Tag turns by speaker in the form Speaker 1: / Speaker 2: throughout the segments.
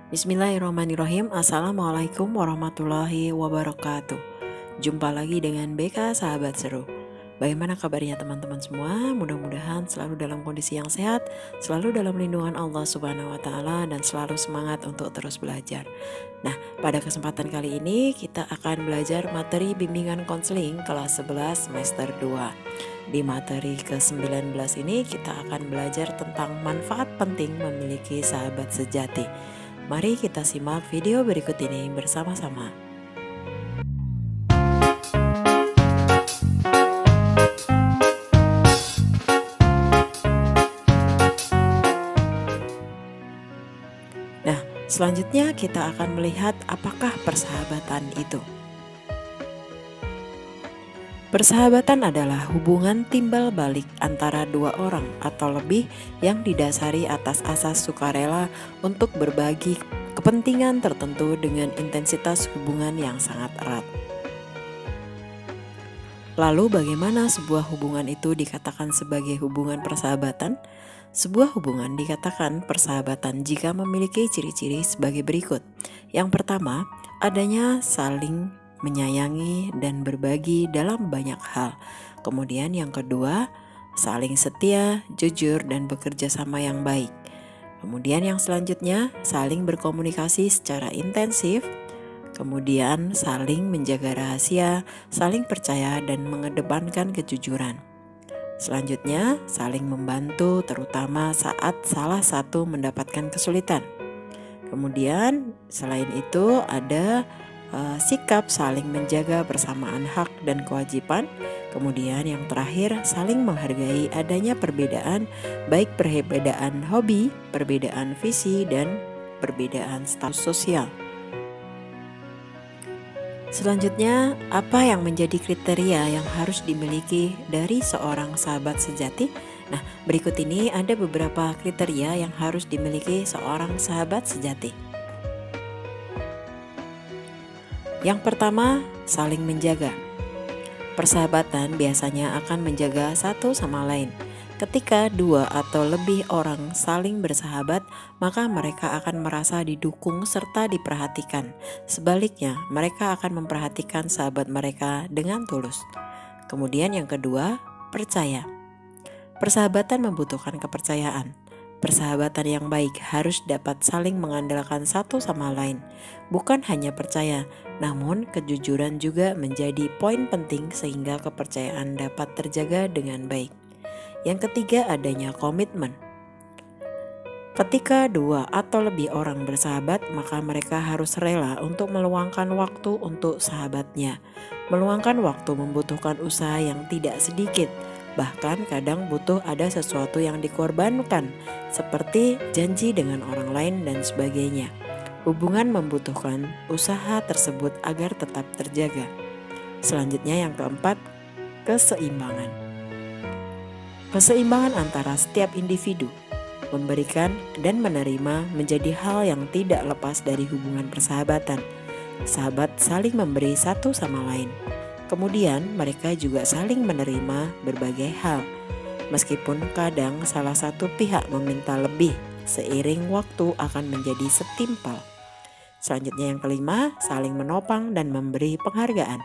Speaker 1: Bismillahirrahmanirrahim. Assalamualaikum warahmatullahi wabarakatuh. Jumpa lagi dengan BK Sahabat Seru. Bagaimana kabarnya teman-teman semua? Mudah-mudahan selalu dalam kondisi yang sehat, selalu dalam lindungan Allah Subhanahu wa Ta'ala, dan selalu semangat untuk terus belajar. Nah, pada kesempatan kali ini kita akan belajar materi bimbingan konseling kelas 11 semester 2. Di materi ke-19 ini kita akan belajar tentang manfaat penting memiliki sahabat sejati. Mari kita simak video berikut ini bersama-sama. Nah, selanjutnya kita akan melihat apakah persahabatan itu. Persahabatan adalah hubungan timbal balik antara dua orang atau lebih yang didasari atas asas sukarela untuk berbagi kepentingan tertentu dengan intensitas hubungan yang sangat erat. Lalu bagaimana sebuah hubungan itu dikatakan sebagai hubungan persahabatan? Sebuah hubungan dikatakan persahabatan jika memiliki ciri-ciri sebagai berikut. Yang pertama, adanya saling menyayangi dan berbagi dalam banyak hal. Kemudian yang kedua, saling setia, jujur, dan bekerja sama yang baik. Kemudian yang selanjutnya, saling berkomunikasi secara intensif. Kemudian saling menjaga rahasia, saling percaya, dan mengedepankan kejujuran. Selanjutnya, saling membantu terutama saat salah satu mendapatkan kesulitan. Kemudian selain itu ada sikap saling menjaga persamaan hak dan kewajiban. Kemudian yang terakhir, saling menghargai adanya perbedaan, baik perbedaan hobi, perbedaan visi, dan perbedaan status sosial. Selanjutnya, apa yang menjadi kriteria yang harus dimiliki dari seorang sahabat sejati? Nah, berikut ini ada beberapa kriteria yang harus dimiliki seorang sahabat sejati. Yang pertama, saling menjaga. Persahabatan biasanya akan menjaga satu sama lain. Ketika dua atau lebih orang saling bersahabat, maka mereka akan merasa didukung serta diperhatikan. Sebaliknya, mereka akan memperhatikan sahabat mereka dengan tulus. Kemudian yang kedua, percaya. Persahabatan membutuhkan kepercayaan. Persahabatan yang baik harus dapat saling mengandalkan satu sama lain. Bukan hanya percaya, namun kejujuran juga menjadi poin penting sehingga kepercayaan dapat terjaga dengan baik. Yang ketiga, adanya komitmen. Ketika dua atau lebih orang bersahabat, maka mereka harus rela untuk meluangkan waktu untuk sahabatnya. Meluangkan waktu membutuhkan usaha yang tidak sedikit. Bahkan kadang butuh ada sesuatu yang dikorbankan, seperti janji dengan orang lain dan sebagainya. Hubungan membutuhkan usaha tersebut agar tetap terjaga. Selanjutnya yang keempat, keseimbangan. Keseimbangan antara setiap individu, memberikan dan menerima menjadi hal yang tidak lepas dari hubungan persahabatan. Sahabat saling memberi satu sama lain. Kemudian mereka juga saling menerima berbagai hal. Meskipun kadang salah satu pihak meminta lebih, seiring waktu akan menjadi setimpal. Selanjutnya yang kelima, saling menopang dan memberi penghargaan.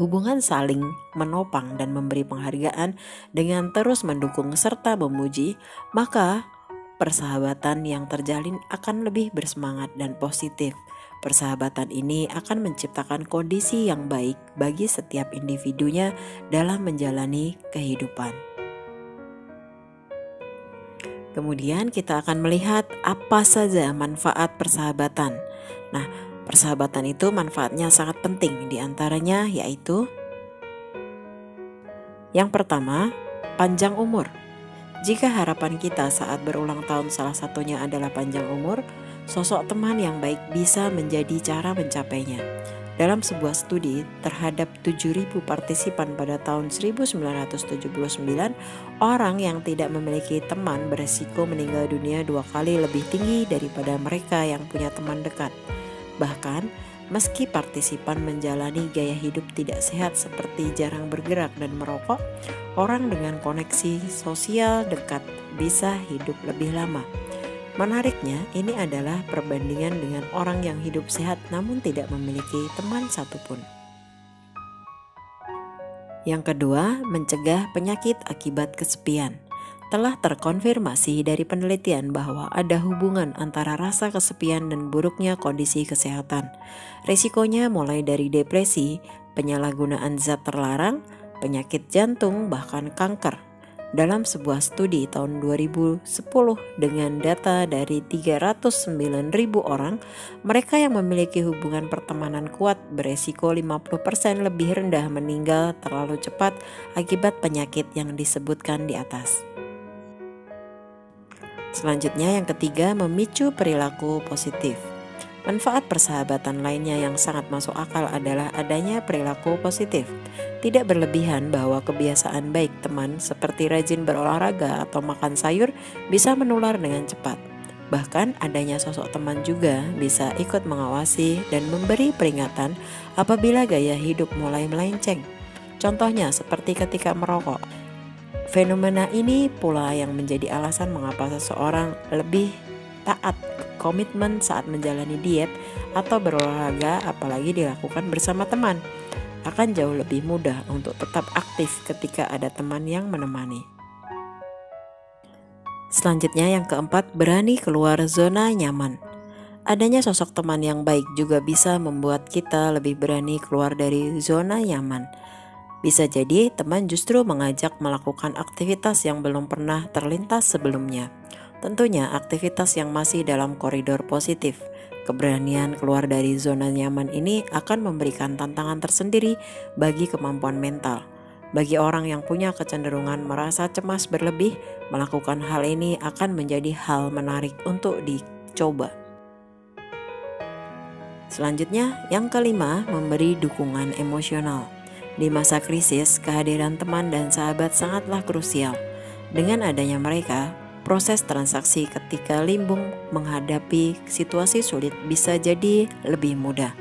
Speaker 1: Hubungan saling menopang dan memberi penghargaan dengan terus mendukung serta memuji, maka persahabatan yang terjalin akan lebih bersemangat dan positif. Persahabatan ini akan menciptakan kondisi yang baik bagi setiap individunya dalam menjalani kehidupan. Kemudian kita akan melihat apa saja manfaat persahabatan. Nah, persahabatan itu manfaatnya sangat penting, diantaranya yaitu yang pertama, panjang umur. Jika harapan kita saat berulang tahun salah satunya adalah panjang umur, sosok teman yang baik bisa menjadi cara mencapainya. Dalam sebuah studi terhadap 7.000 partisipan pada tahun 1979, orang yang tidak memiliki teman beresiko meninggal dunia 2 kali lebih tinggi daripada mereka yang punya teman dekat. Bahkan, meski partisipan menjalani gaya hidup tidak sehat seperti jarang bergerak dan merokok, orang dengan koneksi sosial dekat bisa hidup lebih lama. Menariknya, ini adalah perbandingan dengan orang yang hidup sehat namun tidak memiliki teman satupun. Yang kedua, mencegah penyakit akibat kesepian. Telah terkonfirmasi dari penelitian bahwa ada hubungan antara rasa kesepian dan buruknya kondisi kesehatan. Risikonya mulai dari depresi, penyalahgunaan zat terlarang, penyakit jantung, bahkan kanker. Dalam sebuah studi tahun 2010 dengan data dari 309.000 orang, mereka yang memiliki hubungan pertemanan kuat beresiko 50% lebih rendah meninggal terlalu cepat akibat penyakit yang disebutkan di atas. Selanjutnya yang ketiga, memicu perilaku positif. Manfaat persahabatan lainnya yang sangat masuk akal adalah adanya perilaku positif. Tidak berlebihan bahwa kebiasaan baik teman seperti rajin berolahraga atau makan sayur bisa menular dengan cepat. Bahkan adanya sosok teman juga bisa ikut mengawasi dan memberi peringatan apabila gaya hidup mulai melenceng. Contohnya seperti ketika merokok. Fenomena ini pula yang menjadi alasan mengapa seseorang lebih taat komitmen saat menjalani diet atau berolahraga, apalagi dilakukan bersama teman. Akan jauh lebih mudah untuk tetap aktif ketika ada teman yang menemani. Selanjutnya yang keempat, berani keluar zona nyaman. Adanya sosok teman yang baik juga bisa membuat kita lebih berani keluar dari zona nyaman. Bisa jadi teman justru mengajak melakukan aktivitas yang belum pernah terlintas sebelumnya. Tentunya aktivitas yang masih dalam koridor positif. Keberanian keluar dari zona nyaman ini akan memberikan tantangan tersendiri bagi kemampuan mental. Bagi orang yang punya kecenderungan merasa cemas berlebih, melakukan hal ini akan menjadi hal menarik untuk dicoba. Selanjutnya, yang kelima, memberi dukungan emosional. Di masa krisis, kehadiran teman dan sahabat sangatlah krusial. Dengan adanya mereka, proses transaksi ketika limbung menghadapi situasi sulit bisa jadi lebih mudah.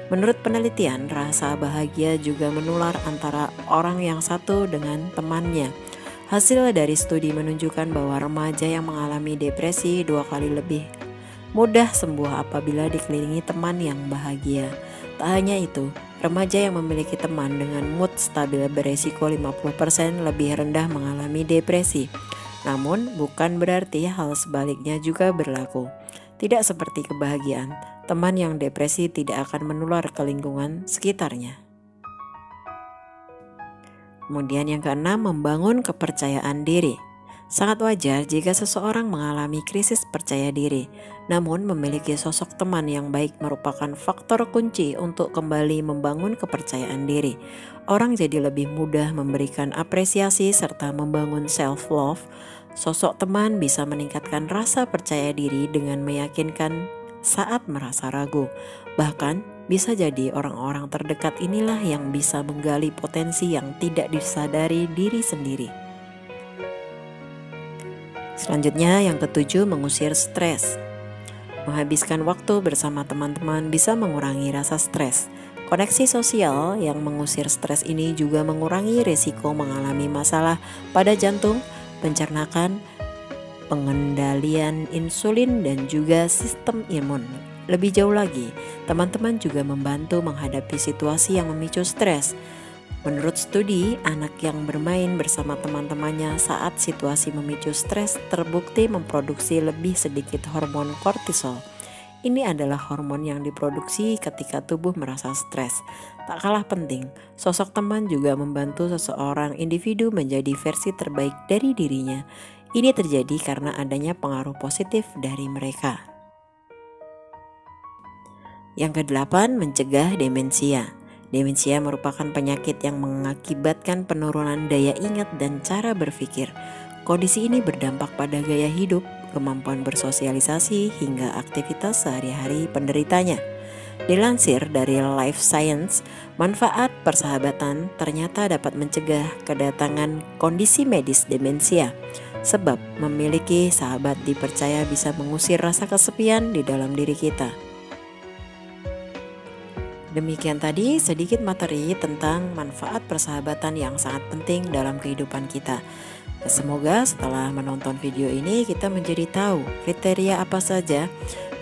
Speaker 1: Menurut penelitian, rasa bahagia juga menular antara orang yang satu dengan temannya. Hasil dari studi menunjukkan bahwa remaja yang mengalami depresi 2 kali lebih mudah sembuh apabila dikelilingi teman yang bahagia. Tak hanya itu, remaja yang memiliki teman dengan mood stabil beresiko 50% lebih rendah mengalami depresi. Namun, bukan berarti hal sebaliknya juga berlaku. Tidak seperti kebahagiaan, teman yang depresi tidak akan menular ke lingkungan sekitarnya. Kemudian yang keenam, membangun kepercayaan diri. Sangat wajar jika seseorang mengalami krisis percaya diri, namun memiliki sosok teman yang baik merupakan faktor kunci untuk kembali membangun kepercayaan diri. Orang jadi lebih mudah memberikan apresiasi serta membangun self-love. Sosok teman bisa meningkatkan rasa percaya diri dengan meyakinkan saat merasa ragu. Bahkan bisa jadi orang-orang terdekat inilah yang bisa menggali potensi yang tidak disadari diri sendiri. Selanjutnya yang ketujuh, mengusir stres. Menghabiskan waktu bersama teman-teman bisa mengurangi rasa stres. Koneksi sosial yang mengusir stres ini juga mengurangi risiko mengalami masalah pada jantung, pencernaan, pengendalian insulin, dan juga sistem imun. Lebih jauh lagi, teman-teman juga membantu menghadapi situasi yang memicu stres. Menurut studi, anak yang bermain bersama teman-temannya saat situasi memicu stres terbukti memproduksi lebih sedikit hormon kortisol. Ini adalah hormon yang diproduksi ketika tubuh merasa stres. Tak kalah penting, sosok teman juga membantu seseorang individu menjadi versi terbaik dari dirinya. Ini terjadi karena adanya pengaruh positif dari mereka. Yang kedelapan, mencegah demensia. Demensia merupakan penyakit yang mengakibatkan penurunan daya ingat dan cara berpikir. Kondisi ini berdampak pada gaya hidup, kemampuan bersosialisasi, hingga aktivitas sehari-hari penderitanya. Dilansir dari Life Science, manfaat persahabatan ternyata dapat mencegah kedatangan kondisi medis demensia. Sebab memiliki sahabat dipercaya bisa mengusir rasa kesepian di dalam diri kita. Demikian tadi sedikit materi tentang manfaat persahabatan yang sangat penting dalam kehidupan kita. Semoga setelah menonton video ini kita menjadi tahu kriteria apa saja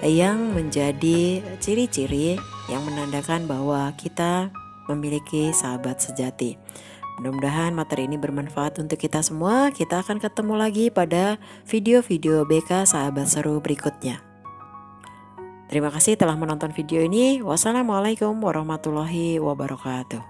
Speaker 1: yang menjadi ciri-ciri yang menandakan bahwa kita memiliki sahabat sejati. Mudah-mudahan materi ini bermanfaat untuk kita semua. Kita akan ketemu lagi pada video-video BK Sahabat Seru berikutnya. Terima kasih telah menonton video ini. Wassalamualaikum warahmatullahi wabarakatuh.